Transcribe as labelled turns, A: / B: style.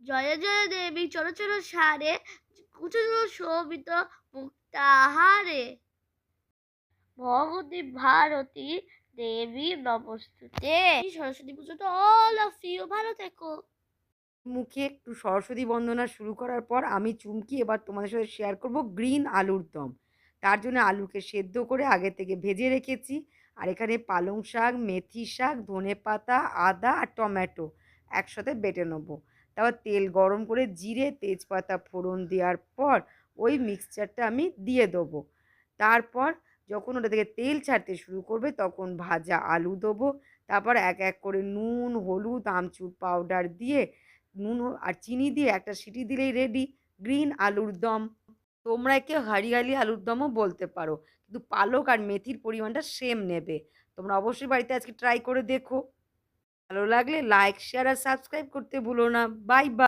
A: জয় জয় দেবী চলো চলো সারে কুচুলো শোভিত মুক্তাহারে ভগবতী ভারতী দেবী নমস্তুতে। সরস্বতী পুজো তো অল অফ ইউ ভালো থেকো।
B: মুখে একটু সরস্বতী বন্দনা শুরু করার পর আমি চুমকি এবার তোমাদের সাথে শেয়ার করব গ্রিন আলুর দম। তার জন্য আলুকে সেদ্ধ করে আগে থেকে ভেজে রেখেছি। আর এখানে পালং শাক, মেথি শাক, ধনেপাতা, আদা আর টমেটো একসাথে বেটে নেবো। তারপর তেল গরম করে জিরে তেজপাতা ফোড়ন দেওয়ার পর ওই মিক্সচারটা আমি দিয়ে দেবো। তারপর যখন ওটা থেকে তেল ছাড়তে শুরু করবে তখন ভাজা আলু দেবো। তারপর এক এক করে নুন, হলুদ, আমচুর পাউডার দিয়ে নুন আর চিনি দিয়ে একটা সিটি দিলেই রেডি গ্রিন আলুর দম। তোমরা একে হরিয়ালি আলুর দমও বলতে পারো, কিন্তু পালক আর মেথির পরিমাণটা সেম নেবে। তোমরা অবশ্যই বাড়িতে আজকে ট্রাই করে দেখো। ভালো লাগলে লাইক শেয়ার আর সাবস্ক্রাইব করতে ভুলো না। Bye bye.